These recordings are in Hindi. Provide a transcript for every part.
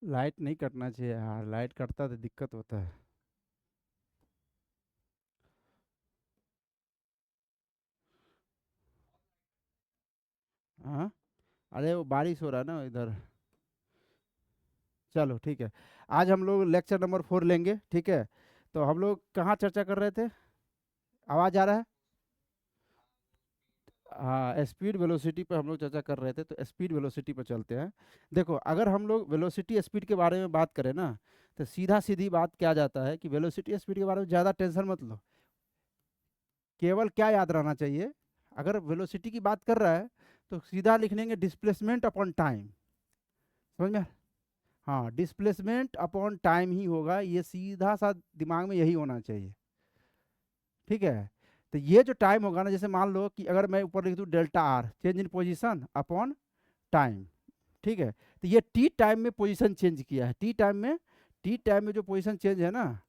लाइट नहीं कटना चाहिए यार, लाइट कटता तो दिक्कत होता है। हाँ, अरे वो बारिश हो रहा है ना इधर। चलो ठीक है। आज हम लोग लेक्चर नंबर 4 लेंगे, ठीक है। तो हम लोग कहाँ चर्चा कर रहे थे? आवाज़ आ रहा है? हाँ, स्पीड वेलोसिटी पे हम लोग चर्चा कर रहे थे, तो स्पीड वेलोसिटी पे चलते हैं। देखो, अगर हम लोग वेलोसिटी स्पीड के बारे में बात करें ना, तो सीधा सीधी बात क्या जाता है कि वेलोसिटी स्पीड के बारे में ज़्यादा टेंशन मत लो। केवल क्या याद रहना चाहिए, अगर वेलोसिटी की बात कर रहा है तो सीधा लिख लेंगे डिस्प्लेसमेंट अपॉन टाइम। समझ में? हाँ, डिस्प्लेसमेंट अपॉन टाइम ही होगा, ये सीधा सा दिमाग में यही होना चाहिए। ठीक है। तो ये जो टाइम होगा ना, जैसे मान लो कि अगर मैं ऊपर लिख दूँ delta R, change in position upon time. ठीक है। तो ये टी टाइम में पोजीशन चेंज किया है, टी टाइम में जो पोजीशन चेंज है ना,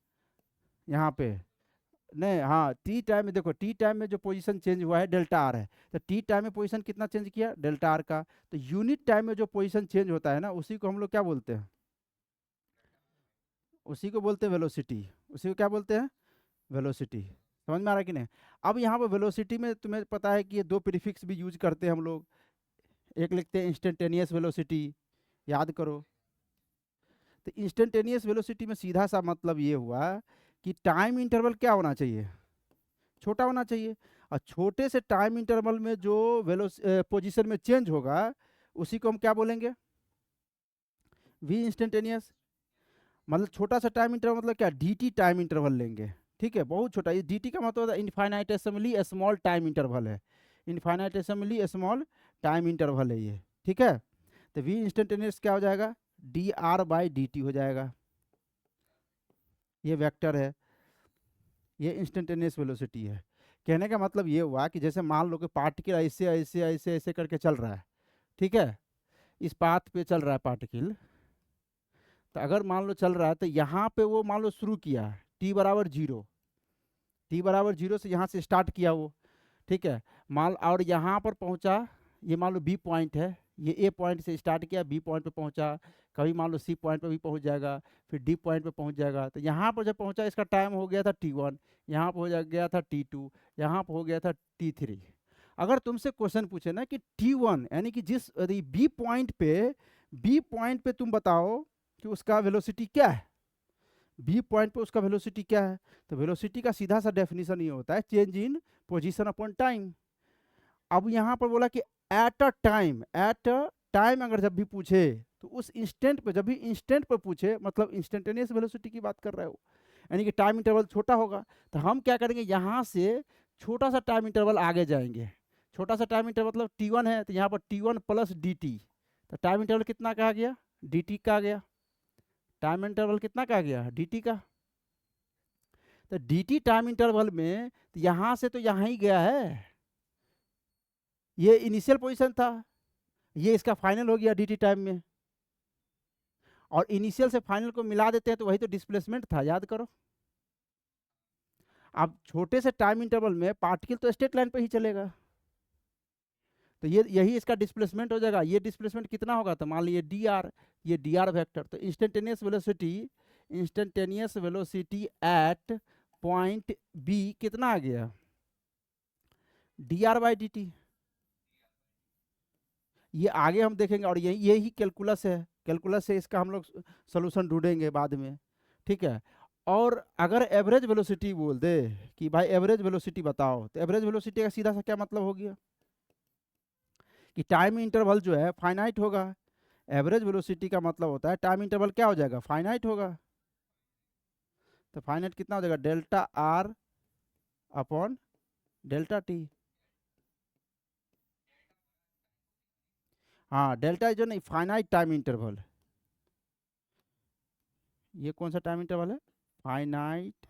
यहाँ पे। नहीं, हाँ, टी टाइम में देखो, टी टाइम में जो पोजीशन चेंज हुआ है डेल्टा आर है। तो टी टाइम में पोजीशन कितना चेंज किया डेल्टा आर का। तो यूनिट टाइम में जो पोजीशन चेंज होता है ना, उसी को हम लोग क्या बोलते हैं? उसी को बोलते हैं वेलोसिटी। उसी को क्या बोलते हैं? वेलोसिटी। समझ में आ रहा है कि नहीं? अब यहाँ पर वेलोसिटी में तुम्हें पता है कि ये दो प्रीफिक्स भी यूज करते हैं हम लोग। एक लिखते हैं इंस्टेंटेनियस वेलोसिटी, याद करो। तो इंस्टेंटेनियस वेलोसिटी में सीधा सा मतलब ये हुआ कि टाइम इंटरवल क्या होना चाहिए? छोटा होना चाहिए। और छोटे से टाइम इंटरवल में जो पोजीशन में चेंज होगा, उसी को हम क्या बोलेंगे? V instantaneous. मतलब छोटा सा टाइम इंटरवल मतलब क्या, dt टाइम इंटरवल लेंगे। ठीक है, बहुत छोटा। ये dt का मतलब इनफाइनाइटेसिमली स्मॉल टाइम इंटरवल है। इनफाइनाइटेसिमली स्मॉल टाइम इंटरवल है ये। ठीक है। तो वी इंस्टेंटेनियस क्या हो जाएगा? D r by d T हो जाएगा। ये वेक्टर है, ये इंस्टेंटेनियस वेलोसिटी है। कहने का मतलब ये हुआ कि जैसे मान लो कि पार्टिकल ऐसे ऐसे ऐसे ऐसे करके चल रहा है। ठीक है। इस पाथ पे चल रहा है पार्टिकल। तो अगर मान लो चल रहा है, तो यहाँ पे वो मान लो शुरू किया टी बराबर जीरो। टी बराबर जीरो से यहाँ से स्टार्ट किया वो। ठीक है। मान और यहाँ पर पहुँचा, ये मान लो बी पॉइंट है। ये ए पॉइंट से स्टार्ट किया, बी पॉइंट पे पहुँचा। कभी मान लो सी पॉइंट पे भी पहुँच जाएगा, फिर डी पॉइंट पे पहुँच जाएगा। तो यहाँ पर जब पहुँचा, इसका टाइम हो गया था टी 1, यहाँ पर गया था टी 2, यहाँ पर हो गया था टी 3। अगर तुमसे क्वेश्चन पूछे ना कि टी 1 यानी कि जिस बी पॉइंट पे तुम बताओ कि उसका वेलोसिटी क्या है, बी पॉइंट पे उसका वेलोसिटी क्या है। तो वेलोसिटी का सीधा सा डेफिनेशन ये होता है change in position upon time. अब यहाँ पर बोला कि एट अ टाइम अगर जब भी पूछे, तो उस इंस्टेंट पे, जब भी इंस्टेंट पे पूछे, मतलब इंस्टेंटेनियस वेलोसिटी की बात कर रहे हो, यानी कि टाइम इंटरवल छोटा होगा। तो हम क्या करेंगे, यहाँ से छोटा सा टाइम इंटरवल आगे जाएंगे। छोटा सा टाइम इंटरवल मतलब टी 1 है, तो यहाँ पर टी 1 प्लस डी टी। तो टाइम इंटरवल कितना का आ गया? डी टी का आ गया। टाइम इंटरवल कितना का आ गया? डी टी का। तो डी टी टाइम इंटरवल में तो यहाँ से तो यहाँ ही गया है, ये इनिशियल पोजीशन था, ये इसका फाइनल हो गया dt टाइम में। और इनिशियल से फाइनल को मिला देते हैं तो वही तो डिस्प्लेसमेंट था, याद करो। अब छोटे से टाइम इंटरवल में पार्टिकल तो स्ट्रेट लाइन पे ही चलेगा, तो ये यही इसका डिस्प्लेसमेंट हो जाएगा। ये डिस्प्लेसमेंट कितना होगा? तो मान लीजिए डी आर, ये डी आर वेक्टर। तो instantaneous velocity at point B कितना आ गया? D r by d t. ये आगे हम देखेंगे, और यही कैलकुलस है। कैलकुलस से इसका हम लोग सोल्यूशन ढूंढेंगे बाद में। ठीक है। और अगर एवरेज वेलोसिटी बोल दे कि भाई एवरेज वेलोसिटी बताओ, तो एवरेज वेलोसिटी का सीधा सा क्या मतलब हो गया कि टाइम इंटरवल जो है फाइनाइट होगा। एवरेज वेलोसिटी का मतलब होता है टाइम इंटरवल क्या हो जाएगा? फाइनाइट होगा। तो फाइनाइट कितना हो जाएगा? Delta R upon delta T. हाँ, डेल्टा जो नहीं, फाइनाइट टाइम इंटरवल। ये कौन सा टाइम इंटरवल है? फाइनाइट।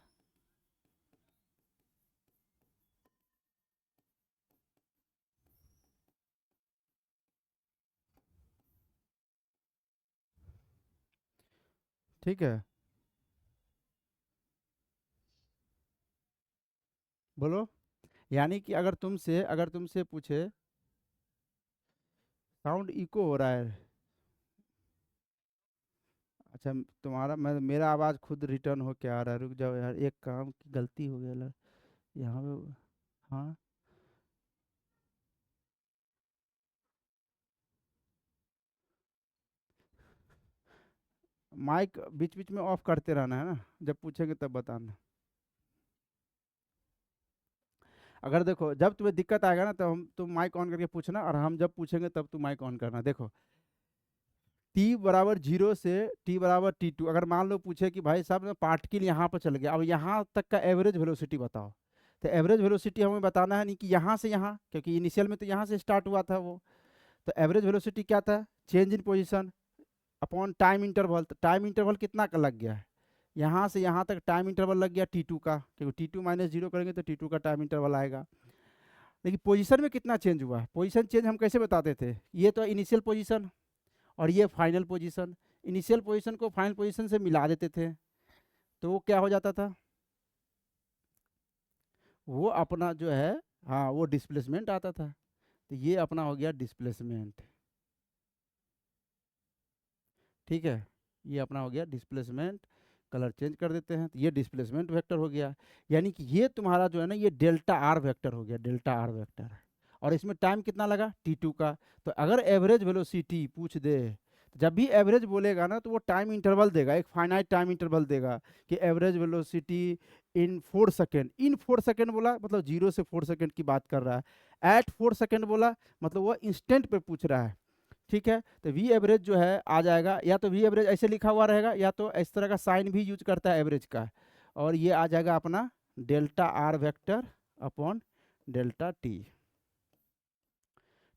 ठीक है, बोलो। यानी कि अगर तुमसे पूछे, साउंड इको हो रहा है। अच्छा तुम्हारा मैं मेरा आवाज़ खुद रिटर्न हो के आ रहा है, रुक जाओ यार, एक काम की गलती हो गया यहाँ पे। हाँ, माइक बीच बीच में ऑफ करते रहना है ना, जब पूछेंगे तब बताना। अगर देखो जब तुम्हें दिक्कत आएगा ना, तब हम तुम माइक ऑन करके पूछना, और हम जब पूछेंगे तब तुम माइक ऑन करना। देखो t बराबर 0 से t बराबर t2, अगर मान लो पूछे कि भाई साहब पार्टिकल यहाँ पर चल गया, अब यहाँ तक का एवरेज वेलोसिटी बताओ, तो एवरेज वेलोसिटी हमें बताना है नहीं कि यहाँ से यहाँ, क्योंकि इनिशियल में तो यहाँ से स्टार्ट हुआ था वो। तो एवरेज वेलोसिटी क्या था, change in position upon time interval. तो टाइम इंटरवल कितना का लग गया है, यहाँ से यहाँ तक टाइम इंटरवल लग गया टी टू का, क्योंकि टी टू माइनस जीरो करेंगे तो टी टू का टाइम इंटरवल आएगा। लेकिन पोजीशन में कितना चेंज हुआ, पोजीशन चेंज हम कैसे बताते थे, ये तो इनिशियल पोजीशन और ये फाइनल पोजीशन। इनिशियल पोजीशन को फाइनल पोजीशन से मिला देते थे, तो वो क्या हो जाता था, वो अपना जो है, हाँ वो डिस्प्लेसमेंट आता था। तो ये अपना हो गया डिस्प्लेसमेंट, ठीक है, ये अपना हो गया डिस्प्लेसमेंट। कलर चेंज कर देते हैं, तो ये डिस्प्लेसमेंट वेक्टर हो गया। यानी कि ये तुम्हारा जो है ना, ये डेल्टा आर वेक्टर हो गया, डेल्टा आर वेक्टर। और इसमें टाइम कितना लगा टी टू का। तो अगर एवरेज वेलोसिटी पूछ दे, जब भी एवरेज बोलेगा ना, तो वो टाइम इंटरवल देगा, एक फाइनाइट टाइम इंटरवल देगा कि एवरेज वेलोसिटी इन 4 सेकेंड। इन 4 सेकेंड बोला मतलब 0 से 4 सेकेंड की बात कर रहा है। एट 4 सेकेंड बोला मतलब वो इंस्टेंट पे पूछ रहा है, ठीक है। तो वी एवरेज जो है आ जाएगा, या तो वी एवरेज ऐसे लिखा हुआ रहेगा, या तो इस तरह का साइन भी यूज करता है एवरेज का, और ये आ जाएगा अपना delta R vector upon delta T,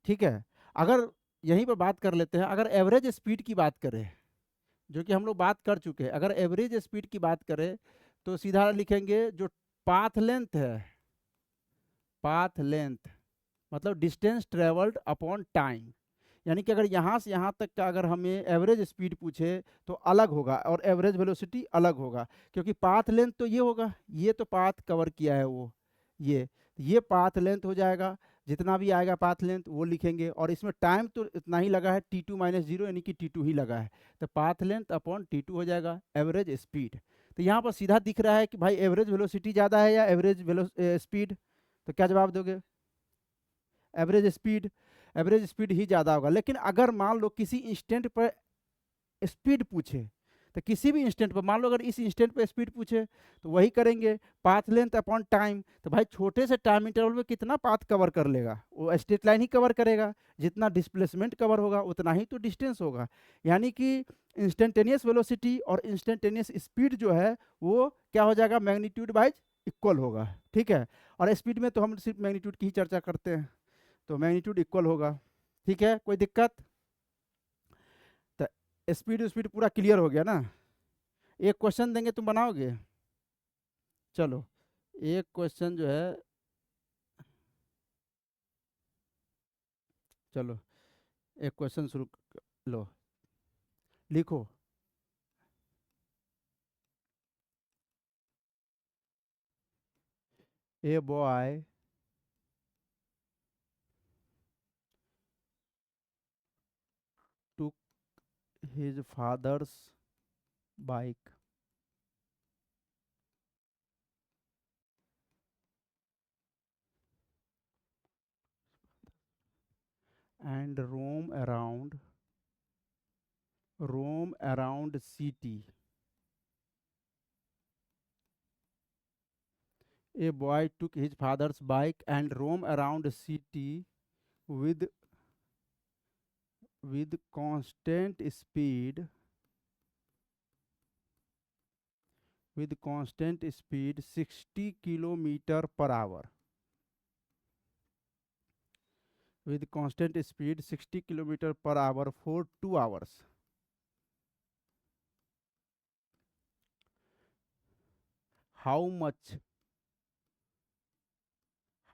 ठीक है। अगर यहीं पर बात कर लेते हैं, अगर एवरेज स्पीड की बात करें, जो कि हम लोग बात कर चुके हैं, अगर एवरेज स्पीड की बात करें तो सीधा लिखेंगे जो पाथ लेंथ है, पाथ लेंथ मतलब डिस्टेंस ट्रेवल्ड अपॉन टाइम। यानी कि अगर यहाँ से यहाँ तक का अगर हमें एवरेज स्पीड पूछे तो अलग होगा, और एवरेज वेलोसिटी अलग होगा, क्योंकि पाथ लेंथ तो ये होगा, ये तो पाथ कवर किया है वो, ये पाथ लेंथ हो जाएगा। जितना भी आएगा पाथ लेंथ वो लिखेंगे, और इसमें टाइम तो इतना ही लगा है टी टू माइनस जीरो, यानी कि टी टू ही लगा है। तो path length upon t two हो जाएगा एवरेज स्पीड। तो यहाँ पर सीधा दिख रहा है कि भाई एवरेज वेलोसिटी ज़्यादा है या एवरेज स्पीड, तो क्या जवाब दोगे, एवरेज स्पीड। एवरेज स्पीड ही ज़्यादा होगा। लेकिन अगर मान लो किसी इंस्टेंट पर स्पीड पूछे, तो किसी भी इंस्टेंट पर, मान लो अगर इस इंस्टेंट पर स्पीड पूछे, तो वही करेंगे पाथ लेंथ अपॉन टाइम। तो भाई छोटे से टाइम इंटरवल में कितना पाथ कवर कर लेगा, वो स्ट्रेट लाइन ही कवर करेगा, जितना डिस्प्लेसमेंट कवर होगा उतना ही तो डिस्टेंस होगा। यानी कि इंस्टेंटेनियस वेलोसिटी और इंस्टेंटेनियस स्पीड जो है वो क्या हो जाएगा, मैग्नीट्यूड वाइज इक्वल होगा, ठीक है। और स्पीड में तो हम सिर्फ मैग्नीट्यूड की ही चर्चा करते हैं, तो मैग्नीट्यूड इक्वल होगा, ठीक है, कोई दिक्कत। तो स्पीड स्पीड पूरा क्लियर हो गया ना। एक क्वेश्चन देंगे तुम बनाओगे, चलो एक क्वेश्चन जो है, चलो एक क्वेश्चन शुरू लो, लिखो। A boy took his father's bike and roam around city. A boy took his father's bike and roam around city with with constant speed with constant speed 60 kilometer per hour, with constant speed 60 kilometer per hour for 2 hours. How much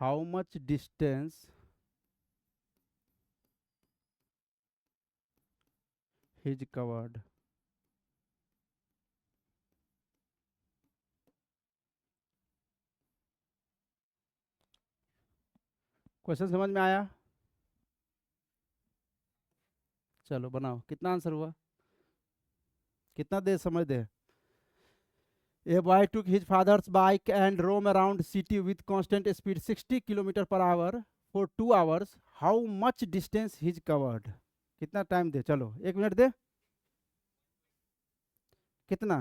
how much distance is covered? Question समझ में आया, चलो बनाओ, कितना आंसर हुआ, कितना देर समय दे? A boy took his father's bike and roam around city with constant speed 60 kilometer per hour for 2 hours. How much distance he's covered? कितना टाइम दे? चलो 1 मिनट दे। कितना?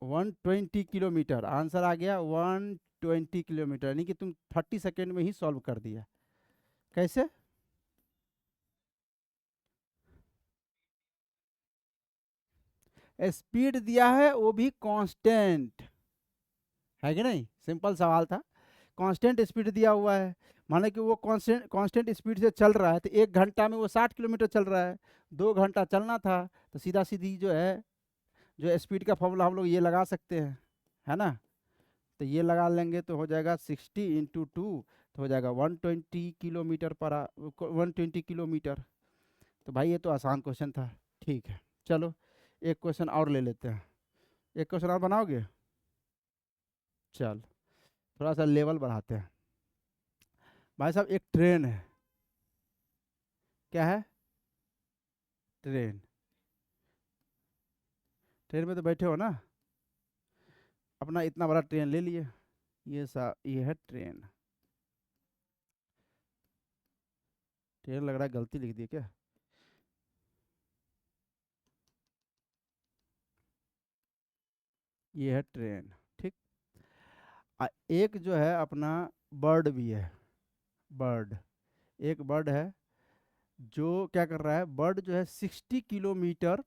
120 किलोमीटर आंसर आ गया। 120 किलोमीटर, यानी कि तुम 30 सेकेंड में ही सॉल्व कर दिया। कैसे? स्पीड दिया है वो भी कांस्टेंट, है कि नहीं? सिंपल सवाल था। कांस्टेंट स्पीड दिया हुआ है, माने कि वो कांस्टेंट कांस्टेंट स्पीड से चल रहा है, तो 1 घंटा में वो 60 किलोमीटर चल रहा है। 2 घंटा चलना था, तो सीधा सीधी जो है, जो स्पीड का फॉर्मूला हम लोग ये लगा सकते हैं, है ना? तो ये लगा लेंगे तो हो जाएगा 60 × 2, तो हो जाएगा 120 किलोमीटर। तो भाई ये तो आसान क्वेश्चन था। ठीक है, चलो एक क्वेश्चन और ले लेते हैं। एक क्वेश्चन और बनाओगे? चल थोड़ा सा लेवल बढ़ाते हैं। भाई साहब एक ट्रेन है। क्या है? ट्रेन। ट्रेन में तो बैठे हो ना? अपना इतना बड़ा ट्रेन ले लिए। ये है ट्रेन। ट्रेन लग रहा है गलती लिख दी क्या? ये है ट्रेन, ठीक। एक जो है अपना बर्ड भी है। बर्ड, एक बर्ड है जो क्या कर रहा है, बर्ड जो है 60 किलोमीटर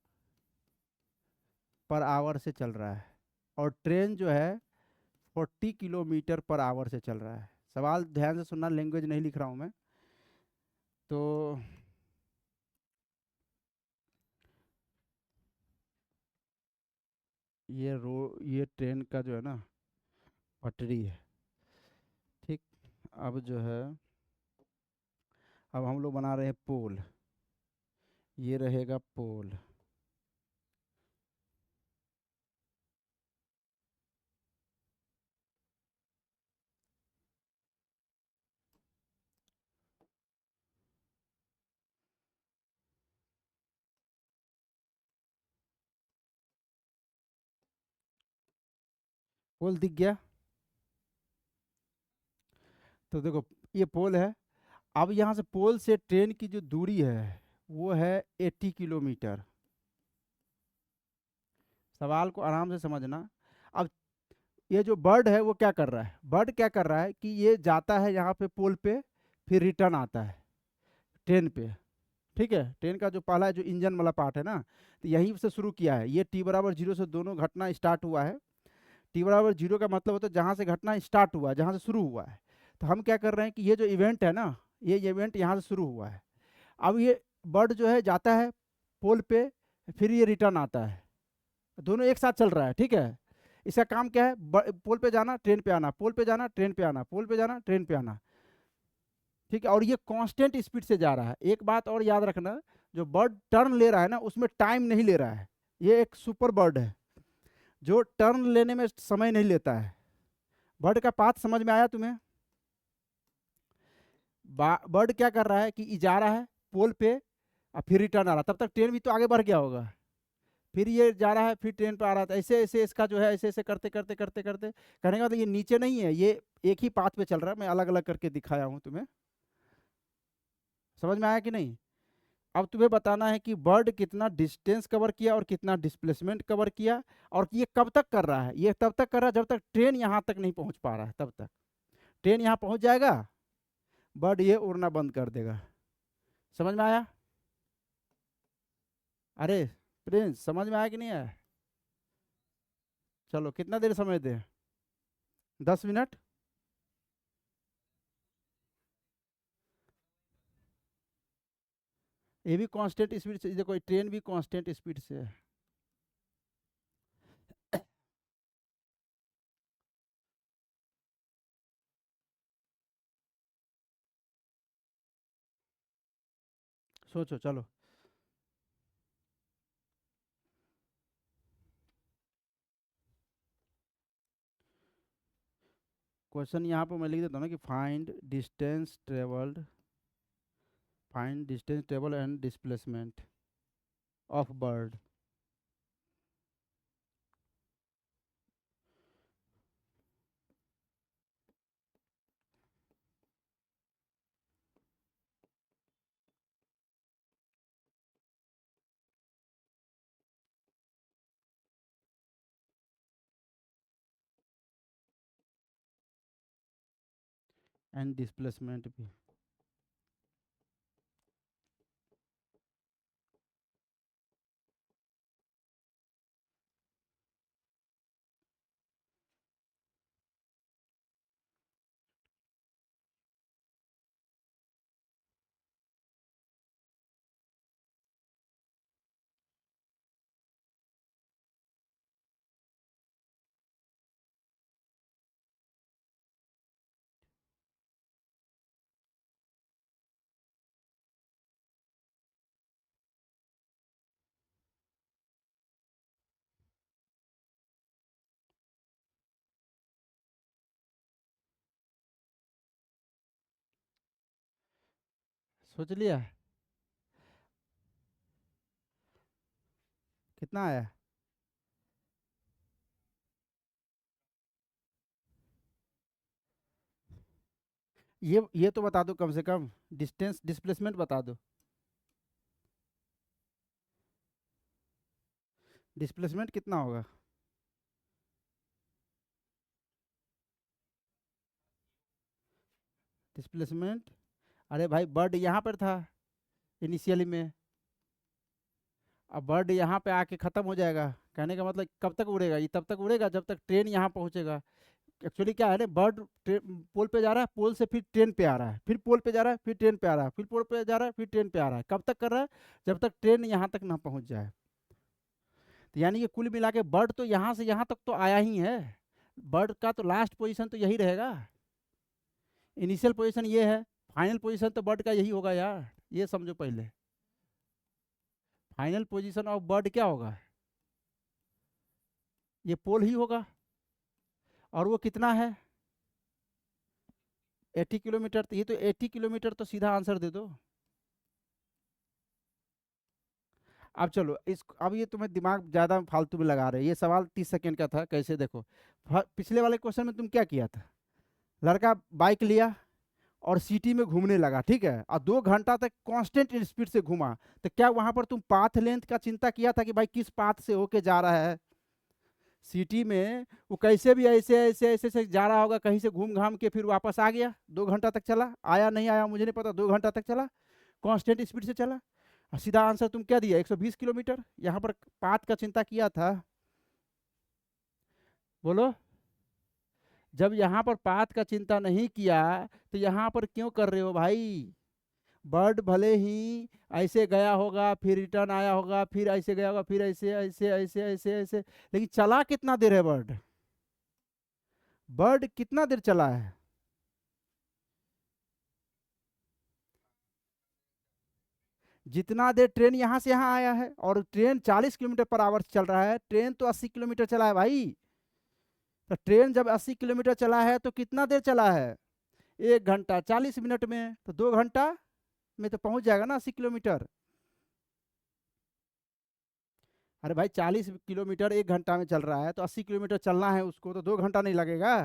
पर आवर से चल रहा है, और ट्रेन जो है 40 किलोमीटर पर आवर से चल रहा है। सवाल ध्यान से सुनना, लैंग्वेज नहीं लिख रहा हूँ मैं। तो ये ट्रेन का जो है ना पटरी है, ठीक। अब जो है, अब हम लोग बना रहे हैं पोल। ये रहेगा पोल। पोल दिख गया? तो देखो ये पोल है। अब यहाँ से पोल से ट्रेन की जो दूरी है वो है 80 किलोमीटर। सवाल को आराम से समझना। अब ये जो बर्ड है वो क्या कर रहा है, बर्ड क्या कर रहा है कि ये जाता है यहाँ पे पोल पे, फिर रिटर्न आता है ट्रेन पे, ठीक है। ट्रेन का जो पहला जो इंजन वाला पार्ट है ना, तो यहीं से शुरू किया है। ये t = 0 से दोनों घटना स्टार्ट हुआ है। t = 0 का मतलब होता है जहाँ से घटना स्टार्ट हुआ है, जहाँ से शुरू हुआ है। तो हम क्या कर रहे हैं कि ये जो इवेंट है ना, ये इवेंट यहाँ से शुरू हुआ है। अब ये बर्ड जो है जाता है पोल पे, फिर ये रिटर्न आता है, दोनों एक साथ चल रहा है, ठीक है। इसका काम क्या है, पोल पे जाना ट्रेन पे आना, पोल पे जाना ट्रेन पे आना, पोल पे जाना ट्रेन पे आना, ठीक है। और ये कांस्टेंट स्पीड से जा रहा है। एक बात और याद रखना, जो बर्ड टर्न ले रहा है ना उसमें टाइम नहीं ले रहा है। ये एक सुपर बर्ड है जो टर्न लेने में समय नहीं लेता है। बर्ड का पाथ समझ में आया तुम्हें? बर्ड क्या कर रहा है कि जा रहा है पोल पे और फिर रिटर्न आ रहा है, तब तक ट्रेन भी तो आगे बढ़ गया होगा। फिर ये जा रहा है, फिर ट्रेन पे आ रहा था, ऐसे ऐसे इसका जो है ऐसे ऐसे करते करते करते करते कहने का मतलब ये नीचे नहीं है, ये एक ही पाथ पे चल रहा है। मैं अलग अलग करके दिखाया हूँ तुम्हें, समझ में आया कि नहीं? अब तुम्हें बताना है कि बर्ड कितना डिस्टेंस कवर किया और कितना डिस्प्लेसमेंट कवर किया, और ये कब तक कर रहा है। ये तब तक कर रहा है जब तक ट्रेन यहाँ तक नहीं पहुँच पा रहा है। तब तक ट्रेन यहाँ पहुँच जाएगा, बर्ड ये उड़ना बंद कर देगा। समझ में आया? अरे प्रिंस, समझ में आया कि नहीं आया? चलो कितना देर समय दे? 10 मिनट। ये भी कांस्टेंट स्पीड से, देखो ट्रेन भी कांस्टेंट स्पीड से है। सोचो चलो। क्वेश्चन यहाँ पर मैं लिख देता हूँ ना कि find distance travelled find distance table and displacement of bird. And displacement भी। सोच लिया? कितना आया? ये तो बता दो कम से कम, डिस्टेंस डिस्प्लेसमेंट बता दो। डिस्प्लेसमेंट कितना होगा? डिस्प्लेसमेंट, अरे भाई बर्ड यहाँ पर था इनिशियली में, अब बर्ड यहाँ पे आके ख़त्म हो जाएगा। कहने का मतलब कब तक उड़ेगा? ये तब तक उड़ेगा जब तक ट्रेन यहाँ पहुँचेगा। एक्चुअली क्या है ना, बर्ड पोल पे जा रहा है, पोल से फिर ट्रेन पे आ रहा है, फिर पोल पे जा रहा है, फिर ट्रेन पे आ रहा है, फिर पोल पे जा रहा है, फिर ट्रेन पे आ रहा है। कब तक कर रहा है? जब तक ट्रेन यहाँ तक ना पहुँच जाए। तो यानी कि कुल मिला के बर्ड तो यहाँ से यहाँ तक तो आया ही है। बर्ड का तो लास्ट पोजीशन तो यही रहेगा। इनिशियल पोजीशन ये है, फाइनल पोजीशन तो बर्ड का यही होगा यार, ये समझो पहले। फाइनल पोजीशन ऑफ बर्ड क्या होगा? ये पोल ही होगा। और वो कितना है? 80 किलोमीटर। तो ये तो 80 किलोमीटर तो सीधा आंसर दे दो। अब चलो इस, अब ये तुम्हें दिमाग ज़्यादा फालतू में लगा रहे हैं। ये सवाल 30 सेकंड का था, कैसे देखो। पिछले वाले क्वेश्चन में तुम क्या किया था? लड़का बाइक लिया और सिटी में घूमने लगा, ठीक है, और 2 घंटा तक कांस्टेंट स्पीड से घूमा। तो क्या वहां पर तुम पाथ लेंथ का चिंता किया था कि भाई किस पाथ से होके जा रहा है? सिटी में वो कैसे भी ऐसे ऐसे ऐसे से जा रहा होगा, कहीं से घूम घाम के फिर वापस आ गया। 2 घंटा तक चला, आया नहीं आया मुझे नहीं पता, 2 घंटा तक चला, कांस्टेंट स्पीड से चला। और सीधा आंसर तुम क्या दिया? 120 किलोमीटर। यहाँ पर पाथ का चिंता किया था? बोलो। जब यहाँ पर पाथ का चिंता नहीं किया तो यहाँ पर क्यों कर रहे हो भाई? बर्ड भले ही ऐसे गया होगा, फिर रिटर्न आया होगा, फिर ऐसे गया होगा, फिर ऐसे ऐसे ऐसे ऐसे ऐसे, लेकिन चला कितना देर है बर्ड? बर्ड कितना देर चला है? जितना देर ट्रेन यहाँ से यहाँ आया है, और ट्रेन 40 किलोमीटर पर आवर चल रहा है, ट्रेन तो 80 किलोमीटर चला है भाई। तो ट्रेन जब 80 किलोमीटर चला है तो कितना देर चला है? 1 घंटा 40 मिनट में, तो 2 घंटा में तो पहुंच जाएगा ना 80 किलोमीटर। अरे भाई 40 किलोमीटर 1 घंटा में चल रहा है, तो 80 किलोमीटर चलना है उसको, तो 2 घंटा नहीं लगेगा?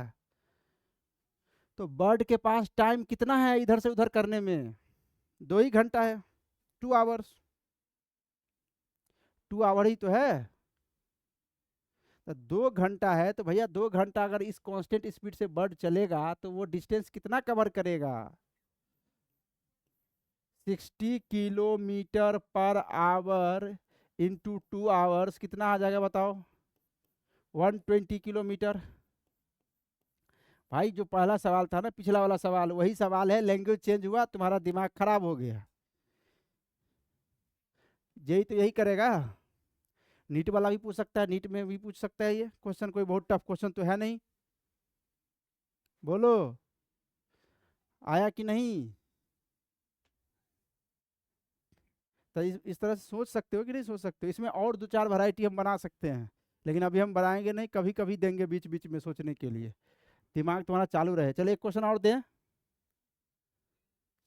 तो बर्ड के पास टाइम कितना है इधर से उधर करने में? 2 ही घंटा है, 2 आवर्स। 2 आवर ही तो है। तो 2 घंटा है, तो भैया 2 घंटा अगर इस कांस्टेंट स्पीड से बर्ड चलेगा तो वो डिस्टेंस कितना कवर करेगा? 60 kilometre per our into 2 hours कितना आ जाएगा बताओ? 120 किलोमीटर। भाई जो पहला सवाल था ना, पिछला वाला सवाल, वही सवाल है, लैंग्वेज चेंज हुआ, तुम्हारा दिमाग खराब हो गया। यही तो यही करेगा। नीट वाला भी पूछ सकता है, नीट में भी पूछ सकता है ये क्वेश्चन, कोई बहुत टफ क्वेश्चन तो है नहीं। बोलो, आया कि नहीं? तो इस तरह से सोच सकते हो कि नहीं सोच सकते हो? इसमें और 2 4 वैरायटी हम बना सकते हैं, लेकिन अभी हम बनाएंगे नहीं, कभी कभी देंगे बीच बीच में सोचने के लिए, दिमाग तुम्हारा चालू रहे। चलो एक क्वेश्चन और दें।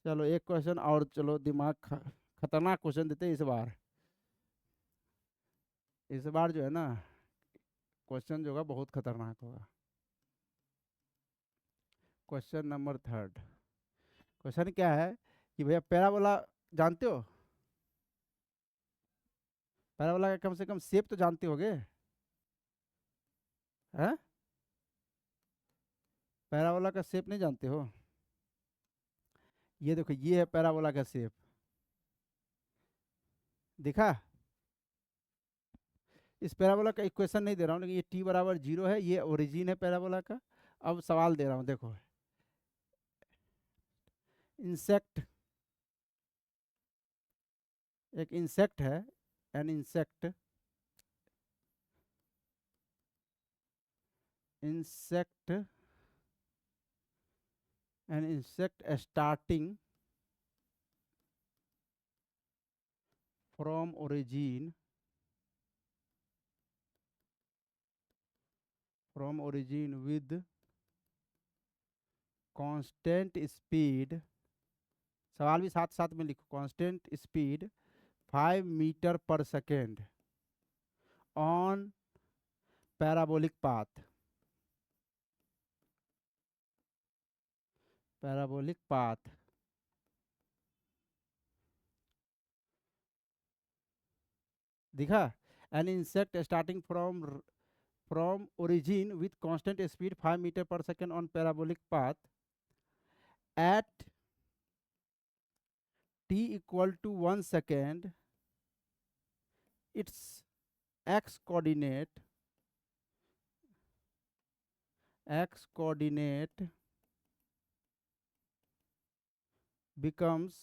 चलो एक क्वेश्चन और, चलो दिमाग खतरनाक क्वेश्चन देते हैं इस बार। इस बार जो है ना क्वेश्चन जो होगा बहुत खतरनाक होगा। Question number third. क्वेश्चन क्या है कि भैया पैराबोला जानते हो? पैराबोला का कम से कम शेप तो जानते होगे, हैं? पैराबोला का शेप नहीं जानते हो? ये देखो, ये है पैराबोला का शेप, दिखा? इस पैराबोला का इक्वेशन नहीं दे रहा हूँ, लेकिन ये t बराबर 0 है, ये ओरिजिन है पैराबोला का। अब सवाल दे रहा हूँ, देखो। इंसेक्ट, एक इंसेक्ट है, an insect, insect, N insect starting from origin, with constant speed, सवाल भी साथ साथ में लिखो, constant speed 5 metre per second on parabolic path, parabolic path, दिखा? An insect starting from origin with constant speed 5 metre per second on parabolic path at t equal to 1 second, its x coordinate becomes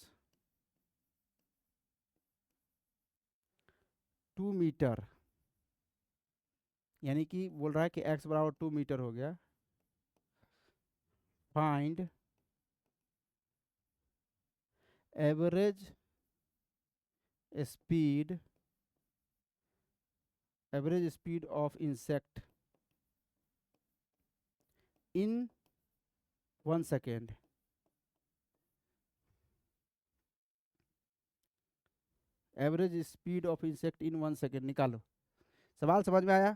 2 metre, यानी कि बोल रहा है कि x बराबर 2 मीटर हो गया। Find average speed of insect in 1 second. Average speed of insect in 1 second निकालो। सवाल समझ में आया?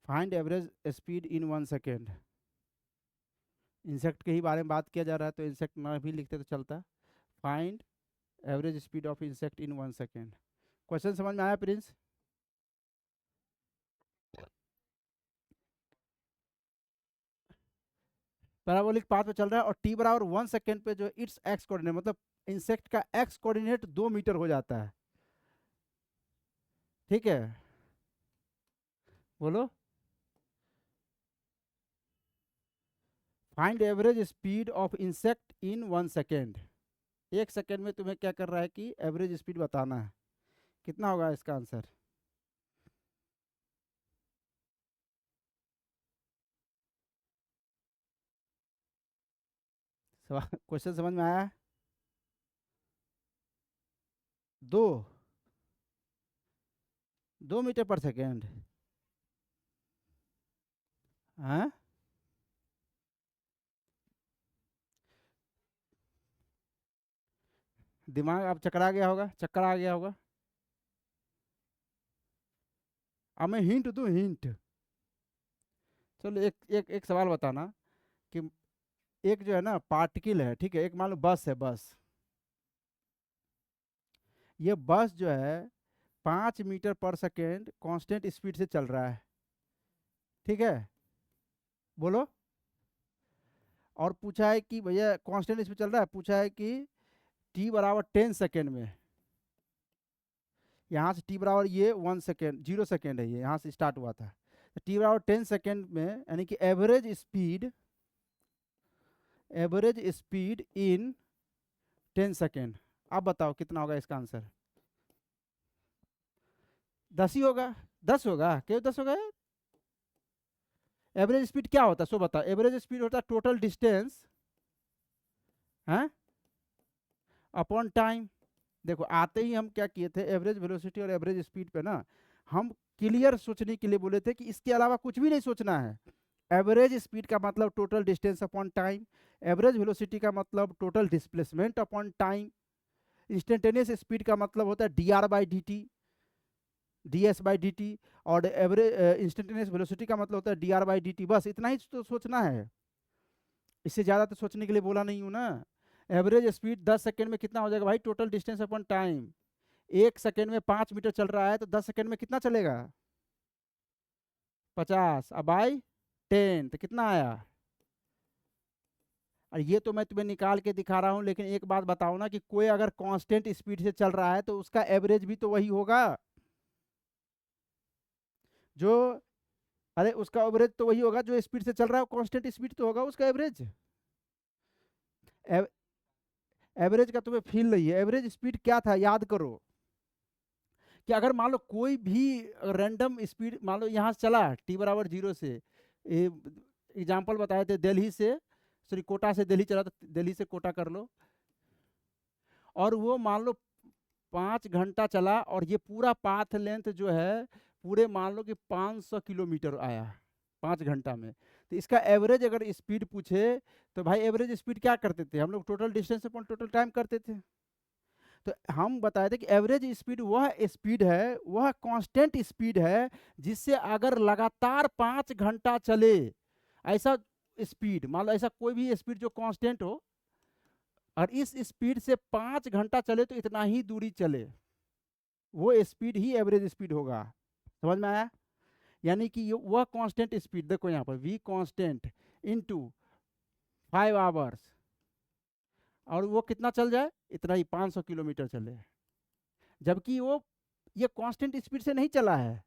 Find average speed in 1 second. Insect के ही बारे में बात किया जा रहा है, तो इंसेक्ट ना भी लिखते तो चलता। Find average speed of insect in 1 second. Question समझ में आया प्रिंस? पैराबोलिक पाथ पे चल रहा है और t बराबर 1 सेकेंड पे जो इट्स एक्स कोऑर्डिनेट, मतलब इंसेक्ट का एक्स कोऑर्डिनेट 2 मीटर हो जाता है। ठीक है, बोलो। Find average speed of insect in 1 second. 1 second में तुम्हें क्या कर रहा है कि एवरेज स्पीड बताना है। कितना होगा इसका आंसर? क्वेश्चन समझ में आया? 2 मीटर पर सेकेंड। हाँ, दिमाग अब चकरा गया होगा, चक्कर आ गया होगा। अब मैं हिंट दूं, हिंट। चलो एक एक एक सवाल बताना कि एक जो है ना पार्टिकल है, ठीक है, एक मान लो बस है, बस। ये बस जो है 5 metre per second constant speed से चल रहा है, ठीक है, बोलो। और पूछा है कि भैया कांस्टेंट स्पीड चल रहा है, पूछा है कि t बराबर 10 सेकेंड में, यहाँ से t बराबर ये 1 सेकेंड 0 सेकेंड है, ये यहाँ से स्टार्ट हुआ था, तो t बराबर 10 सेकेंड में, यानी कि एवरेज स्पीड इन 10 सेकेंड। अब बताओ कितना होगा इसका आंसर? 10 ही होगा, 10 होगा, क्यों 10 होगा? एवरेज स्पीड क्या होता है सो बताओ? एवरेज स्पीड होता है टोटल डिस्टेंस है अपॉन टाइम। देखो आते ही हम क्या किए थे, एवरेज वेलोसिटी और एवरेज स्पीड पे ना हम क्लियर सोचने के लिए बोले थे कि इसके अलावा कुछ भी नहीं सोचना है, एवरेज स्पीड का मतलब total distance upon time, average velocity का मतलब total displacement upon time, instantaneous speed का मतलब होता है D r by d T, D S by d T, और एवरेज इंस्टेंटेनियस वेलोसिटी का मतलब होता है D r by d T. बस इतना ही तो सोचना है, इससे ज़्यादा तो सोचने के लिए बोला नहीं हूँ ना। एवरेज स्पीड 10 सेकेंड में कितना हो जाएगा भाई, total distance upon time. 1 second में 5 मीटर चल रहा है तो 10 सेकेंड में कितना चलेगा, 50, अब बाई 10 तो कितना आया। और ये तो मैं तुम्हें निकाल के दिखा रहा हूँ, लेकिन एक बात बताओ ना कि कोई अगर कांस्टेंट स्पीड से चल रहा है तो उसका एवरेज भी तो वही होगा जो, अरे उसका एवरेज तो वही होगा जो स्पीड से चल रहा है, कांस्टेंट स्पीड तो होगा उसका एवरेज। एवरेज का तुम्हें फील नहीं है, एवरेज स्पीड क्या था याद करो, कि अगर मान लो कोई भी रैंडम स्पीड मान लो यहाँ से चला टी बराबर 0 से, एग्जाम्पल बताए थे दिल्ली से, सॉरी कोटा से दिल्ली चला तो दिल्ली से कोटा कर लो, और वो मान लो 5 घंटा चला और ये पूरा पाथ लेंथ जो है पूरे मान लो कि 500 किलोमीटर आया 5 घंटा में। तो इसका एवरेज अगर स्पीड पूछे तो भाई एवरेज स्पीड क्या करते थे हम लोग, total distance upon total time करते थे। तो हम बताए थे कि एवरेज स्पीड वह स्पीड है, वह कांस्टेंट स्पीड है जिससे अगर लगातार 5 घंटा चले, ऐसा स्पीड मान लो, ऐसा कोई भी स्पीड जो कांस्टेंट हो और इस स्पीड से 5 घंटा चले तो इतना ही दूरी चले, वो स्पीड ही एवरेज स्पीड होगा। समझ में आया, यानी कि वह कांस्टेंट स्पीड, देखो यहाँ पर वी कांस्टेंट इनटू 5 आवर्स, और वो कितना चल जाए, इतना ही 500 किलोमीटर चले, जबकि वो ये कांस्टेंट स्पीड से नहीं चला है।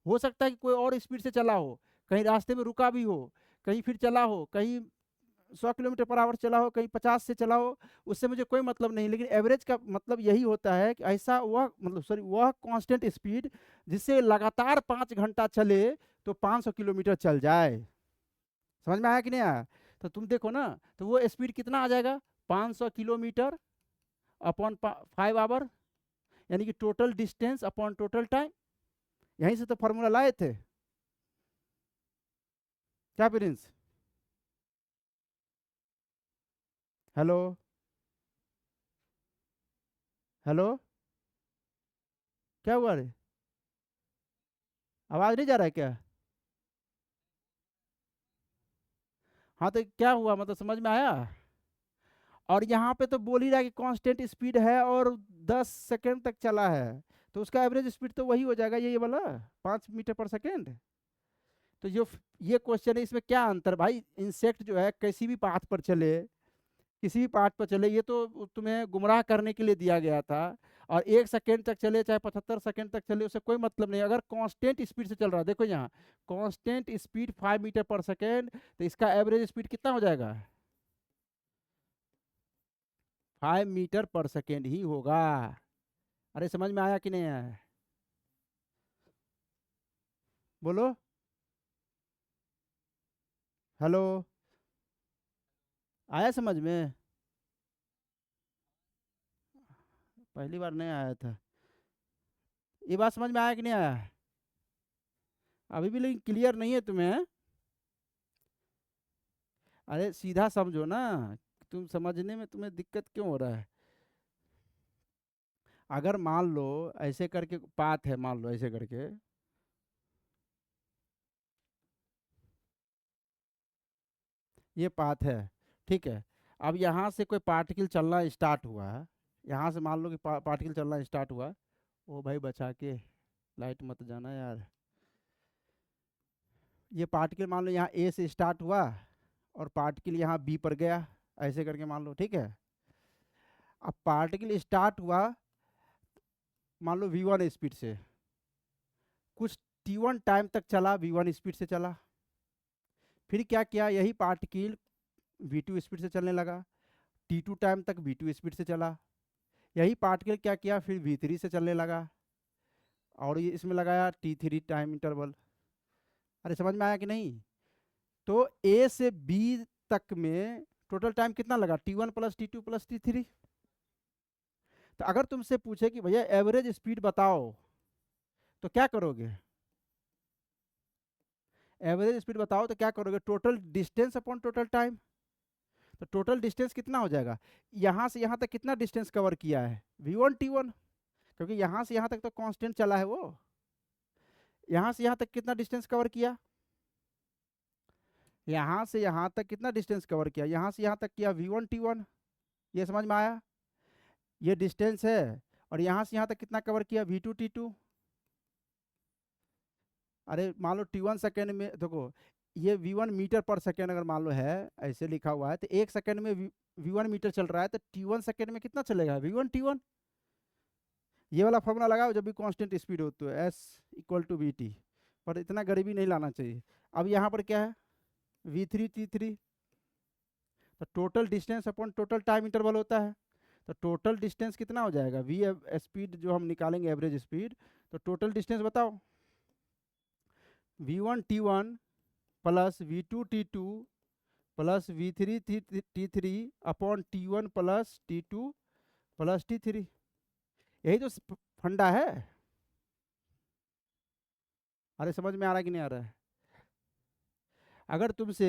हो सकता है कि कोई और स्पीड से चला हो, कहीं रास्ते में रुका भी हो, कहीं फिर चला हो, कहीं 100 किलोमीटर पर आवर चला हो, कहीं 50 से चला हो, उससे मुझे कोई मतलब नहीं। लेकिन एवरेज का मतलब यही होता है कि ऐसा वह मतलब सॉरी वह कांस्टेंट स्पीड जिससे लगातार 5 घंटा चले तो 500 किलोमीटर चल जाए। समझ में आया कि नहीं आया, तो तुम देखो ना, तो वो स्पीड कितना आ जाएगा, 500 किलोमीटर अपॉन 5 आवर, यानी कि total distance upon total time. यहीं से तो फॉर्मूला लाए थे क्या प्रिंस। हेलो, हेलो, क्या हुआ रे, आवाज नहीं जा रहा है क्या। हाँ तो क्या हुआ, मतलब समझ में आया। और यहाँ पे तो बोल ही रहा है कि कांस्टेंट स्पीड है और 10 सेकेंड तक चला है, तो उसका एवरेज स्पीड तो वही हो जाएगा ये वाला 5 मीटर पर सेकेंड। तो जो ये क्वेश्चन है इसमें क्या अंतर भाई, इंसेक्ट जो है किसी भी पाथ पर चले, किसी भी पार्ट पर चले, ये तो तुम्हें गुमराह करने के लिए दिया गया था। और 1 सेकेंड तक चले चाहे 75 सेकेंड तक चले, उससे कोई मतलब नहीं। अगर कांस्टेंट स्पीड से चल रहा है, देखो यहाँ constant speed 5 metre per second, तो इसका एवरेज स्पीड कितना हो जाएगा, 5 मीटर पर सेकेंड ही होगा। अरे समझ में आया कि नहीं आया, बोलो, हेलो, आया समझ में, पहली बार नहीं आया था, ये बात समझ में आया कि नहीं आया, अभी भी लेकिन क्लियर नहीं है तुम्हें। अरे सीधा समझो ना, तुम समझने में तुम्हें दिक्कत क्यों हो रहा है। अगर मान लो ऐसे करके पाथ है, मान लो ऐसे करके, ये पाथ है, ठीक है। अब यहाँ से कोई पार्टिकल चलना स्टार्ट हुआ है, यहाँ से मान लो कि पार्टिकल चलना स्टार्ट हुआ। ओ भाई बचा के, लाइट मत जाना यार। ये पार्टिकल मान लो यहाँ ए से स्टार्ट हुआ और पार्टिकल यहाँ बी पर गया, ऐसे करके मान लो, ठीक है। अब पार्टिकल स्टार्ट हुआ मान लो v1 स्पीड से, कुछ t1 टाइम तक चला, v1 स्पीड से चला, फिर क्या किया, यही पार्टिकल v2 स्पीड से चलने लगा, t2 टाइम तक v2 स्पीड से चला, यही पार्टिकल क्या किया फिर v3 से चलने लगा, और ये इसमें लगाया t3 टाइम इंटरवल। अरे समझ में आया कि नहीं, तो a से b तक में टोटल टाइम कितना लगा, t1 plus t2 plus t3। तो अगर तुमसे पूछे कि भैया एवरेज स्पीड बताओ तो क्या करोगे, एवरेज स्पीड बताओ तो क्या करोगे, total distance upon total time. तो टोटल डिस्टेंस कितना हो जाएगा, यहाँ से यहाँ तक कितना डिस्टेंस कवर किया है, v1 t1, क्योंकि यहाँ से यहाँ तक तो कांस्टेंट चला है वो। यहाँ से यहाँ तक कितना डिस्टेंस कवर किया, यहाँ से यहाँ तक कितना डिस्टेंस कवर किया, यहाँ से यहाँ तक किया v1 t1। ये समझ में आया, ये डिस्टेंस है। और यहाँ से यहाँ तक कितना कवर किया, v2 t2। अरे मान लो t1 सेकेंड में, देखो ये v1 मीटर पर सेकेंड अगर मान लो है, ऐसे लिखा हुआ है, तो 1 सेकेंड में v1 मीटर चल रहा है, तो t1 सेकेंड में कितना चलेगा, v1 t1। ये वाला फॉर्मूला लगाओ जब भी कांस्टेंट स्पीड हो, तो s = vt। पर इतना गरीबी नहीं लाना चाहिए। अब यहाँ पर क्या है, v3 t3। तो total distance upon total time interval होता है। तो टोटल डिस्टेंस कितना हो जाएगा, v स्पीड जो हम निकालेंगे एवरेज स्पीड, तो टोटल डिस्टेंस बताओ, v1 t1 plus v2 t2 plus v3 t3 upon t1 plus t2 plus t3। यही तो फंडा है। अरे समझ में आ रहा है कि नहीं आ रहा है। अगर तुमसे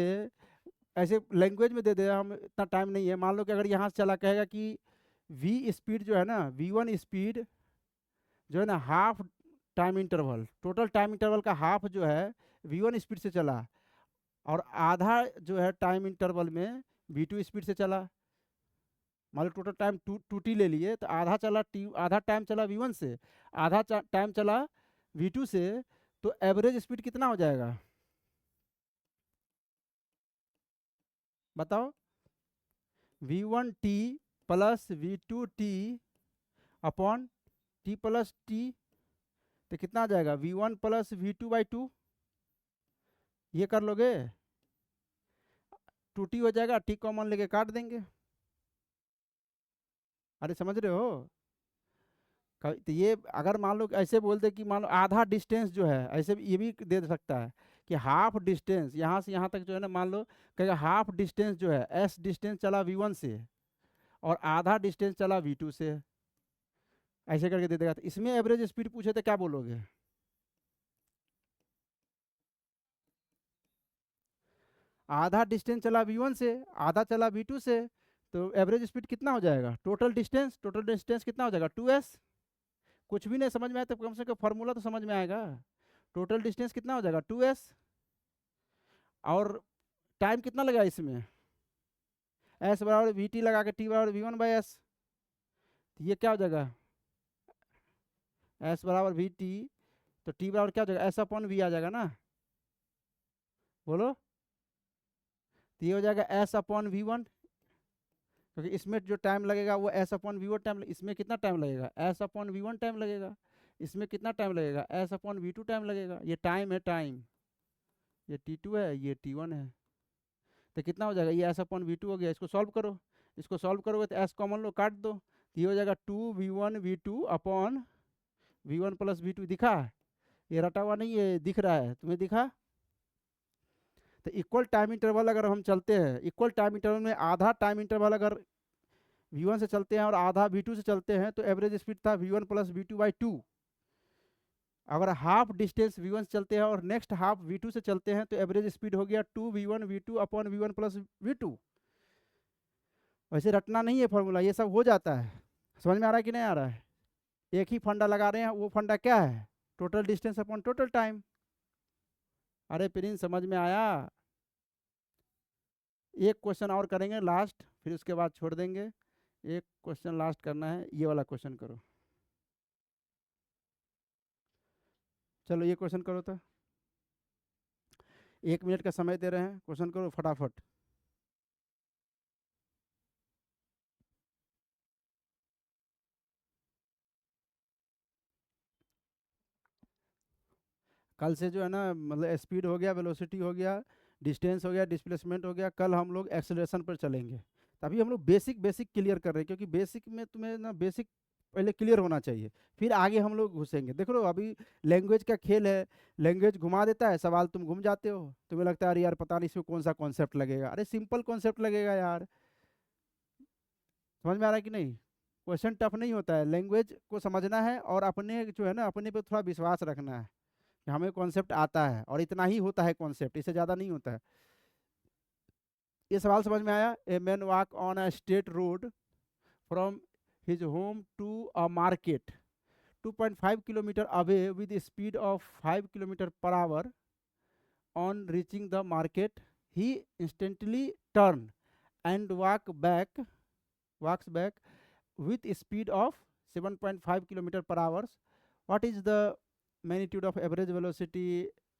ऐसे लैंग्वेज में दे दे, हम इतना टाइम नहीं है, मान लो कि अगर यहाँ से चला कहेगा कि v स्पीड जो है ना, v1 स्पीड जो है ना, half time interval, total time interval का हाफ जो है v1 स्पीड से चला, और आधा जो है टाइम इंटरवल में v2 स्पीड से चला। मान लो टोटल टाइम 2t ले लिए, तो आधा टाइम चला v1 से, आधा टाइम चला v2 से, तो एवरेज स्पीड कितना हो जाएगा बताओ, v1t plus v2t upon t plus t, तो कितना आ जाएगा, v1 प्लस v2/2। ये कर लोगे, 2t हो जाएगा, t कॉमन लेके काट देंगे। अरे समझ रहे हो। तो ये अगर मान लो ऐसे बोल दे कि मान लो आधा डिस्टेंस जो है, ऐसे ये भी दे सकता है कि हाफ डिस्टेंस यहाँ से यहाँ तक जो है ना, मान लो कहेगा हाफ डिस्टेंस जो है, s डिस्टेंस चला v1 से, और आधा डिस्टेंस चला v2 से, ऐसे करके दे देगा। तो इसमें एवरेज स्पीड पूछे तो क्या बोलोगे, आधा डिस्टेंस चला v1 से, आधा चला v2 से, तो एवरेज स्पीड कितना हो जाएगा, टोटल डिस्टेंस कितना हो जाएगा, 2s। कुछ भी नहीं समझ में आया तो कम से कम फॉर्मूला तो समझ में आएगा। टोटल डिस्टेंस कितना हो जाएगा, 2s। और टाइम कितना लगा इसमें, s बराबर vt लगा के t बराबर v1/s। ये क्या हो जाएगा, s बराबर vt, तो t बराबर क्या हो जाएगा, s/v आ जाएगा ना, बोलो। तो ये हो जाएगा s/v1, क्योंकि इसमें जो टाइम लगेगा वो s/v1 टाइम, इसमें कितना टाइम लगेगा, s/v1 टाइम लगेगा। इसमें कितना टाइम लगेगा, s/v2 टाइम लगेगा। ये टाइम है, टाइम, ये t2 है, ये t1 है। तो कितना हो जाएगा, ये s/v2 हो गया। इसको सॉल्व करो, इसको सॉल्व करोगे तो s कॉमन लो, काट दो, तो ये हो जाएगा 2v1v2 upon v1 plus v2। दिखा, ये रटा हुआ नहीं है, दिख रहा है तुम्हें, दिखा। तो इक्वल टाइम इंटरवल अगर हम चलते हैं, इक्वल टाइम इंटरवल में आधा टाइम इंटरवल अगर v1 से चलते हैं और आधा v2 से चलते हैं, तो एवरेज स्पीड था v1 प्लस v2/2। अगर हाफ डिस्टेंस v1 से चलते हैं और नेक्स्ट हाफ v2 से चलते हैं, तो एवरेज स्पीड हो गया 2v1v2 upon v1 plus v2। वैसे रटना नहीं है फॉर्मूला, ये सब हो जाता है। समझ में आ रहा है कि नहीं आ रहा है। एक ही फंडा लगा रहे हैं, वो फंडा क्या है, total distance upon total time. अरे प्रिंस समझ में आया। एक क्वेश्चन और करेंगे लास्ट, फिर उसके बाद छोड़ देंगे। एक क्वेश्चन लास्ट करना है, ये वाला क्वेश्चन करो। चलो ये क्वेश्चन करो तो, 1 मिनट का समय दे रहे हैं, क्वेश्चन करो फटाफट। कल से जो है ना, मतलब स्पीड हो गया, वेलोसिटी हो गया, डिस्टेंस हो गया, डिस्प्लेसमेंट हो गया, कल हम लोग एक्सेलरेशन पर चलेंगे। तभी हम लोग बेसिक बेसिक क्लियर कर रहे हैं, क्योंकि बेसिक में तुम्हें ना बेसिक पहले क्लियर होना चाहिए, फिर आगे हम लोग घुसेंगे। देख लो अभी लैंग्वेज का खेल है, लैंग्वेज घुमा देता है, सवाल तुम घूम जाते हो, तुम्हें लगता है अरे यार पता नहीं इसमें कौन सा कॉन्सेप्ट लगेगा। अरे सिंपल कॉन्सेप्ट लगेगा यार, समझ में आ रहा है कि नहीं। क्वेश्चन टफ नहीं होता है, लैंग्वेज को समझना है और अपने जो है ना, अपने पे थोड़ा विश्वास रखना है। कि हमें कॉन्सेप्ट आता है और इतना ही होता है कॉन्सेप्ट, इससे ज़्यादा नहीं होता है। ये सवाल समझ में आया? A man walk on a straight road from his home to a market 2.5 kilometre away with speed of 5 kilometre per hour. On reaching the market, he instantly turned and walks back with a speed of 7.5 kilometer per hour. What is the magnitude of average velocity,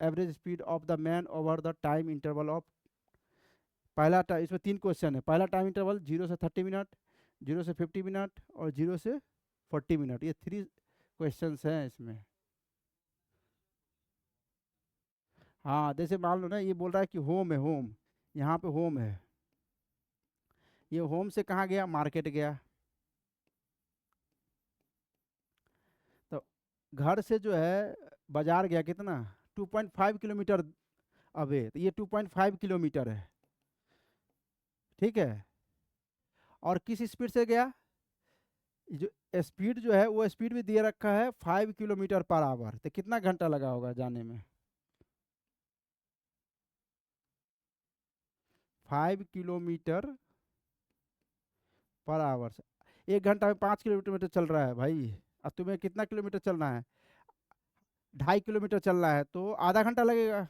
average speed of the man over the time interval of? पहला इसमें 3 क्वेश्चन है। पहला टाइम इंटरवल 0 से 30 मिनट, 0 से 50 मिनट और 0 से 40 मिनट, ये 3 क्वेश्चंस हैं इसमें। हाँ, जैसे मान लो ना, ये बोल रहा है कि होम है, होम, यहाँ पे होम है, ये होम से कहाँ गया? मार्केट गया। तो घर से जो है बाजार गया कितना? 2.5 किलोमीटर अवे, तो ये 2.5 किलोमीटर है, ठीक है। और किस स्पीड से गया? जो स्पीड जो है वो स्पीड भी दिए रखा है 5 किलोमीटर पर आवर, तो कितना घंटा लगा होगा जाने में? 5 किलोमीटर पर आवर, 1 घंटा में 5 किलोमीटर चल रहा है भाई। अब तुम्हें कितना किलोमीटर चलना है? 2.5 किलोमीटर चलना है, तो आधा घंटा लगेगा।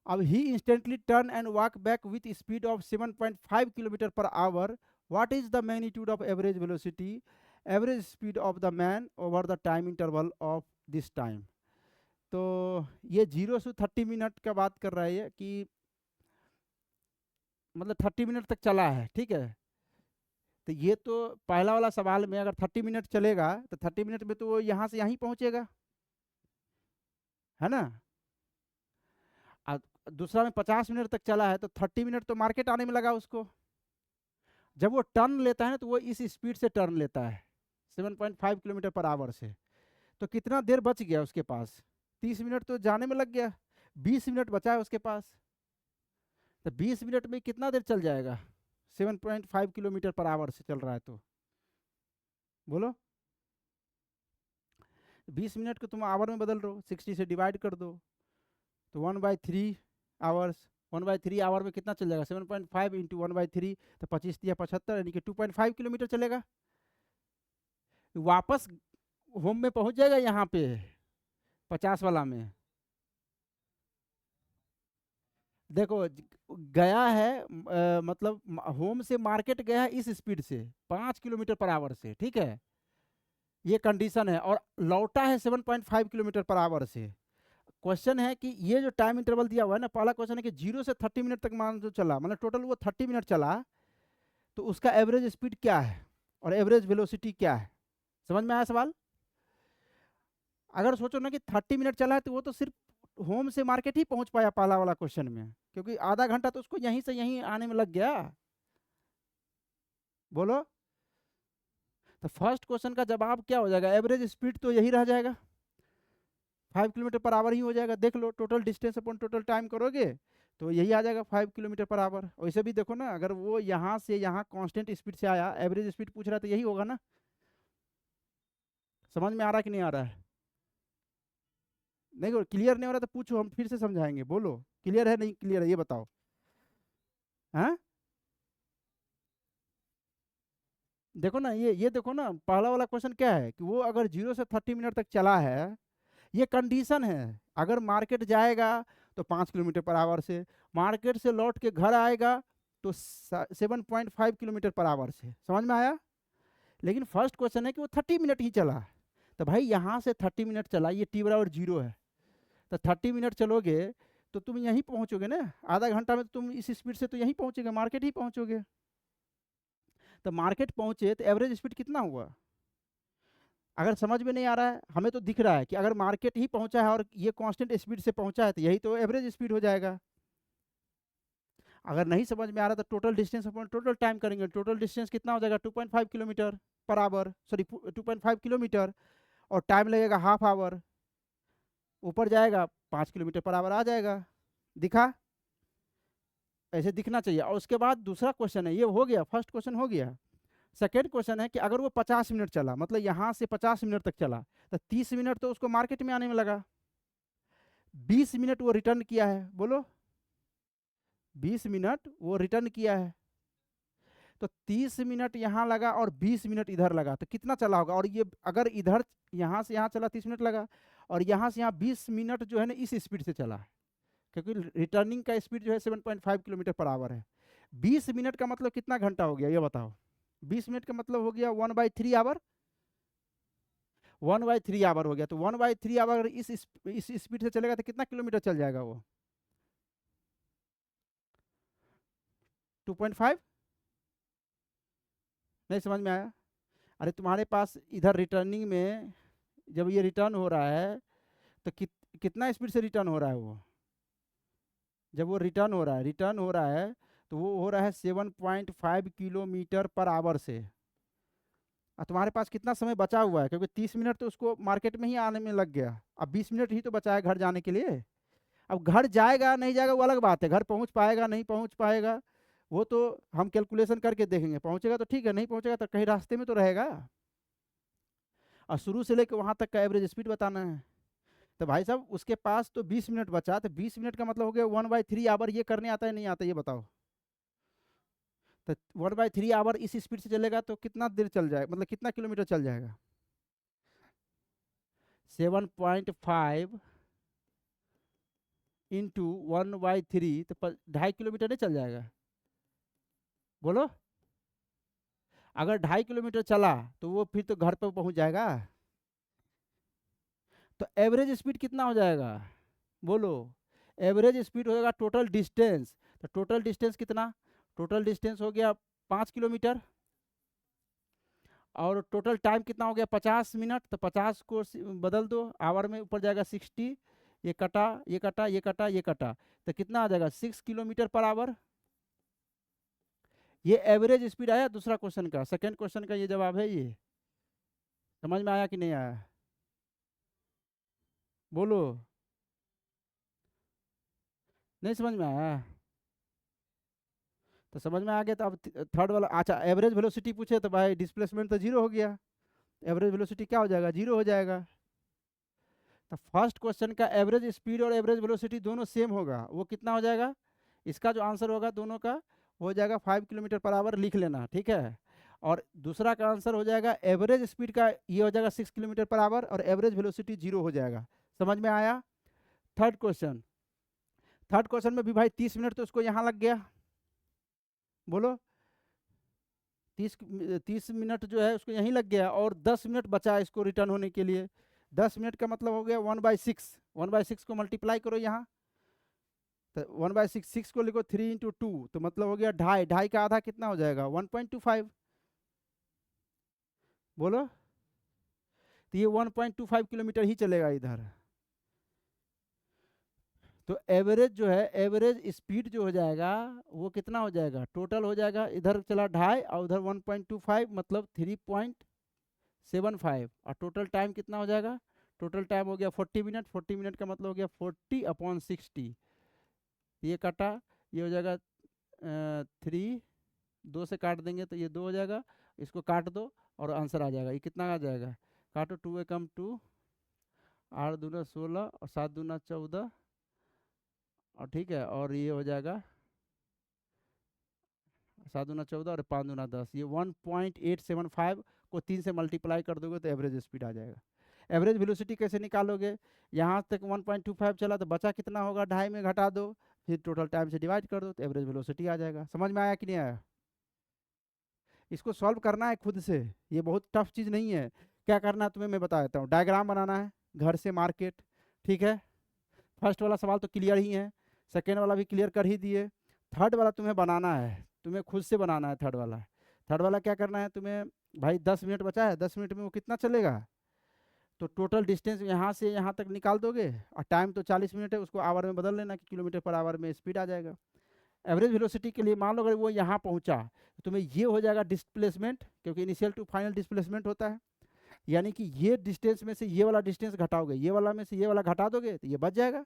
अब he instantly turn and walk back with speed of 7.5 kilometre per hour. What is the magnitude of average velocity, average speed of the man over the time interval of this time? तो ये 0 से 30 मिनट का बात कर रहा है कि मतलब 30 मिनट तक चला है, ठीक है। तो ये तो पहला वाला सवाल में अगर 30 मिनट चलेगा तो 30 मिनट में तो वो यहाँ से यहीं पहुँचेगा, है ना। दूसरा में 50 मिनट तक चला है तो 30 मिनट तो मार्केट आने में लगा उसको। जब वो टर्न लेता है ना तो वो इस स्पीड से टर्न लेता है 7.5 किलोमीटर पर आवर से। तो कितना देर बच गया उसके पास? 30 मिनट तो जाने में लग गया, 20 मिनट बचा है उसके पास। तो 20 मिनट में कितना देर चल जाएगा? 7.5 किलोमीटर पर आवर से चल रहा है तो बोलो। 20 मिनट को तुम आवर में बदल दो, 60 से डिवाइड कर दो, तो 1/3 आवर्स। 1/3 आवर में कितना चल जाएगा? 7.5 इंटू 1/3, तो 25 या 75, यानी कि 2.5 किलोमीटर चलेगा। वापस होम में पहुंच जाएगा यहाँ पे 50 वाला में। देखो गया है मतलब होम से मार्केट गया है इस स्पीड से 5 किलोमीटर पर आवर से, ठीक है, ये कंडीशन है। और लौटा है 7.5 किलोमीटर पर आवर से। क्वेश्चन है कि ये जो टाइम इंटरवल दिया हुआ है ना, पहला क्वेश्चन है कि 0 से 30 मिनट तक मान जो चला, मतलब टोटल वो 30 मिनट चला, तो उसका एवरेज स्पीड क्या है और एवरेज वेलोसिटी क्या है? समझ में आया सवाल? अगर सोचो ना कि 30 मिनट चला है तो वो तो सिर्फ होम से मार्केट ही पहुंच पाया पहला वाला क्वेश्चन में, क्योंकि आधा घंटा तो उसको यहीं से यहीं आने में लग गया। बोलो, तो फर्स्ट क्वेश्चन का जवाब क्या हो जाएगा? एवरेज स्पीड तो यही रह जाएगा, 5 किलोमीटर पर आवर ही हो जाएगा। देख लो, total distance upon total time करोगे तो यही आ जाएगा 5 किलोमीटर पर आवर। वैसे भी देखो ना, अगर वो यहाँ से यहाँ कांस्टेंट स्पीड से आया, एवरेज स्पीड पूछ रहा है तो यही होगा ना। समझ में आ रहा है कि नहीं आ रहा है? नहीं, क्लियर नहीं हो रहा तो पूछो, हम फिर से समझाएंगे। बोलो, क्लियर है नहीं क्लियर है ये बताओ। हाँ, देखो ना, ये देखो ना, पहला वाला क्वेश्चन क्या है कि वो अगर 0 से 30 मिनट तक चला है, ये कंडीशन है। अगर मार्केट जाएगा तो 5 किलोमीटर पर आवर से, मार्केट से लौट के घर आएगा तो 7.5 किलोमीटर पर आवर से। समझ में आया? लेकिन फर्स्ट क्वेश्चन है कि वो 30 मिनट ही चला। तो भाई यहाँ से 30 मिनट चला, ये t बराबर 0 है, तो 30 मिनट चलोगे तो तुम यहीं पहुँचोगे ना। आधा घंटा में तो तुम इस स्पीड से तो यहीं पहुँचोगे, मार्केट ही पहुँचोगे। तो मार्केट पहुँचे तो एवरेज स्पीड कितना हुआ? अगर समझ में नहीं आ रहा है, हमें तो दिख रहा है कि अगर मार्केट ही पहुंचा है और ये कांस्टेंट स्पीड से पहुंचा है तो यही तो एवरेज स्पीड हो जाएगा। अगर नहीं समझ में आ रहा तो total distance upon total time करेंगे। टोटल डिस्टेंस कितना हो जाएगा? 2.5 kilometre per our, sorry 2.5 kilometre, और टाइम लगेगा हाफ आवर। ऊपर जाएगा 5 किलोमीटर पर आवर आ जाएगा। दिखा? ऐसे दिखना चाहिए। और उसके बाद दूसरा क्वेश्चन है, ये हो गया, फर्स्ट क्वेश्चन हो गया। सेकेंड क्वेश्चन है कि अगर वो 50 मिनट चला, मतलब यहाँ से 50 मिनट तक चला, तो 30 मिनट तो उसको मार्केट में आने में लगा, 20 मिनट वो रिटर्न किया है, बोलो 20 मिनट वो रिटर्न किया है, तो 30 मिनट यहाँ लगा और 20 मिनट इधर लगा, तो कितना चला होगा? और ये अगर इधर यहाँ से यहाँ चला 30 मिनट लगा, और यहाँ से यहाँ 20 मिनट जो है ना इस स्पीड से चला है, क्योंकि रिटर्निंग का स्पीड जो है 7.5 किलोमीटर पर आवर है। 20 मिनट का मतलब कितना घंटा हो गया ये बताओ? 20 मिनट का मतलब हो गया 1/3 आवर, 1/3 आवर हो गया। तो 1/3 आवर इस स्पीड से चलेगा तो कितना किलोमीटर चल जाएगा वो? 2.5। नहीं समझ में आया? अरे तुम्हारे पास इधर रिटर्निंग में जब ये रिटर्न हो रहा है तो कितना स्पीड से रिटर्न हो रहा है वो? जब वो रिटर्न हो रहा है तो वो हो रहा है 7.5 किलोमीटर पर आवर से। और तुम्हारे पास कितना समय बचा हुआ है? क्योंकि 30 मिनट तो उसको मार्केट में ही आने में लग गया, अब 20 मिनट ही तो बचा है घर जाने के लिए। अब घर जाएगा नहीं जाएगा वो अलग बात है, घर पहुंच पाएगा नहीं पहुंच पाएगा वो तो हम कैलकुलेशन करके देखेंगे, पहुंचेगा तो ठीक है, नहीं पहुंचेगा तो कहीं रास्ते में तो रहेगा। और शुरू से लेकर वहां तक का एवरेज स्पीड बताना है। तो भाई साहब उसके पास तो 20 मिनट बचा, तो 20 मिनट का मतलब हो गया 1/3 आवर। ये करने आता है नहीं आता ये बताओ? तो 1/3 आवर इस स्पीड से चलेगा तो कितना देर चल जाएगा, मतलब कितना किलोमीटर चल जाएगा? 7.5 इंटू 1/3 तो 2.5 किलोमीटर नहीं चल जाएगा? बोलो, अगर 2.5 किलोमीटर चला तो वो फिर तो घर पर पहुंच जाएगा। तो एवरेज स्पीड कितना हो जाएगा? बोलो, एवरेज स्पीड हो जाएगा टोटल डिस्टेंस। तो टोटल डिस्टेंस कितना? टोटल डिस्टेंस हो गया 5 किलोमीटर, और टोटल टाइम कितना हो गया 50 मिनट। तो 50 को बदल दो आवर में, ऊपर जाएगा 60, ये कटा ये कटा ये कटा ये कटा, तो कितना आ जाएगा 6 किलोमीटर पर आवर। ये एवरेज स्पीड आया दूसरा क्वेश्चन का। सेकंड क्वेश्चन का ये जवाब है। ये समझ में आया कि नहीं आया? बोलो, नहीं समझ में आया? तो समझ में आ गया। तो अब थर्ड वाला, अच्छा एवरेज वेलोसिटी पूछे तो भाई डिस्प्लेसमेंट तो जीरो हो गया, एवरेज वेलोसिटी क्या हो जाएगा? जीरो हो जाएगा। तो फर्स्ट क्वेश्चन का एवरेज स्पीड और एवरेज वेलोसिटी दोनों सेम होगा, वो कितना हो जाएगा? इसका जो आंसर होगा दोनों का हो जाएगा 5 किलोमीटर पर आवर, लिख लेना ठीक है। और दूसरा का आंसर हो जाएगा एवरेज स्पीड का, ये हो जाएगा 6 किलोमीटर पर आवर, और एवरेज वेलोसिटी जीरो हो जाएगा। समझ में आया? थर्ड क्वेश्चन, थर्ड क्वेश्चन में भी भाई 30 मिनट तो उसको यहाँ लग गया, बोलो 30 मिनट जो है उसको यहीं लग गया, और 10 मिनट बचा इसको रिटर्न होने के लिए। 10 मिनट का मतलब हो गया 1/6, 1/6 को मल्टीप्लाई करो यहाँ, तो 1/6, 6 को लिखो 3 इंटू 2, तो मतलब हो गया 2.5, 2.5 का आधा कितना हो जाएगा? 1.25। बोलो, तो ये 1.25 किलोमीटर ही चलेगा इधर। तो एवरेज जो है, एवरेज स्पीड जो हो जाएगा वो कितना हो जाएगा? टोटल हो जाएगा, इधर चला 2.5 और उधर 1.25, मतलब 3.75, और टोटल टाइम कितना हो जाएगा? टोटल टाइम हो गया 40 मिनट। 40 मिनट का मतलब हो गया 40/60, ये काटा, ये हो जाएगा 3, 2 से काट देंगे तो ये 2 हो जाएगा, इसको काट दो और आंसर आ जाएगा। ये कितना आ जाएगा? काटो, 2 एकम 2, 8 दूना 16 और 7 दूना 14, और ठीक है, और ये हो जाएगा 7 दूना 14 और 5 दूना 10, ये 1.875 को 3 से मल्टीप्लाई कर दोगे तो एवरेज स्पीड आ जाएगा। एवरेज वेलोसिटी कैसे निकालोगे? यहाँ तक 1.25 चला तो बचा कितना होगा? 2.5 में घटा दो, फिर टोटल टाइम से डिवाइड कर दो तो एवरेज वेलोसिटी आ जाएगा। समझ में आया कि नहीं आया? इसको सॉल्व करना है खुद से, ये बहुत टफ चीज़ नहीं है। क्या करना है तुम्हें मैं बता देता हूँ। डायग्राम बनाना है घर से मार्केट, ठीक है। फर्स्ट वाला सवाल तो क्लियर ही है, सेकेंड वाला भी क्लियर कर ही दिए। थर्ड वाला तुम्हें बनाना है, तुम्हें खुद से बनाना है थर्ड वाला। थर्ड वाला क्या करना है तुम्हें भाई? 10 मिनट बचा है, 10 मिनट में वो कितना चलेगा? तो टोटल डिस्टेंस यहाँ से यहाँ तक निकाल दोगे, और टाइम तो 40 मिनट है, उसको आवर में बदल लेना कि किलोमीटर पर आवर में स्पीड आ जाएगा। एवरेज वेलोसिटी के लिए मान लो अगर वो यहाँ पहुँचा तो तुम्हें ये हो जाएगा डिस्प्लेसमेंट, क्योंकि इनिशियल टू फाइनल डिस्प्लेसमेंट होता है। यानी कि ये डिस्टेंस में से ये वाला डिस्टेंस घटाओगे, ये वाला में से ये वाला घटा दोगे तो ये बच जाएगा।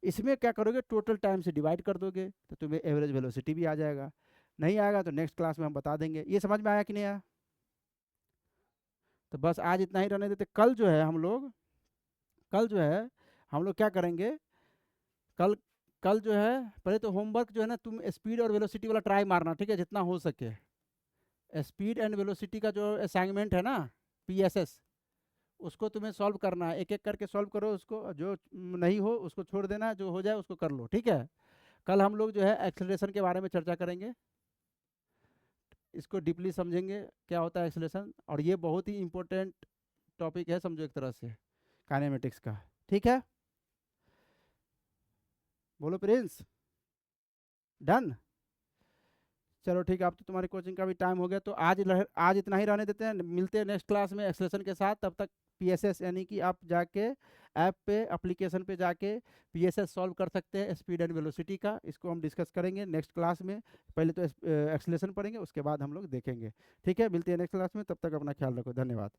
इसमें क्या करोगे? टोटल टाइम से डिवाइड कर दोगे तो तुम्हें एवरेज वेलोसिटी भी आ जाएगा। नहीं आएगा तो नेक्स्ट क्लास में हम बता देंगे। ये समझ में आया कि नहीं आया? तो बस आज इतना ही रहने देते। कल जो है हम लोग क्या करेंगे, कल कल जो है पहले तो होमवर्क जो है ना, तुम स्पीड और वेलोसिटी वाला ट्राई मारना, ठीक है, जितना हो सके। स्पीड एंड वेलोसिटी का जो असाइनमेंट है ना, पीएसएस, उसको तुम्हें सॉल्व करना है, एक एक करके सॉल्व करो उसको, जो नहीं हो उसको छोड़ देना, जो हो जाए उसको कर लो, ठीक है। कल हम लोग जो है एक्सेलरेशन के बारे में चर्चा करेंगे, इसको डीपली समझेंगे क्या होता है एक्सेलरेशन, और ये बहुत ही इंपॉर्टेंट टॉपिक है समझो एक तरह से काइनेमेटिक्स का, ठीक है। बोलो प्रिंस, डन। चलो ठीक है, अब तो तुम्हारी कोचिंग का भी टाइम हो गया, तो आज इतना ही रहने देते हैं, मिलते हैं नेक्स्ट क्लास में एक्सेलेशन के साथ। तब तक पीएसएस यानी कि आप जाके ऐप पे, एप्लीकेशन पे जाके पीएसएस सॉल्व कर सकते हैं, स्पीड एंड वेलोसिटी का, इसको हम डिस्कस करेंगे नेक्स्ट क्लास में। पहले तो एक्सेलेशन पढ़ेंगे, उसके बाद हम लोग देखेंगे, ठीक है। मिलते हैं नेक्स्ट क्लास में, तब तक अपना ख्याल रखो, धन्यवाद।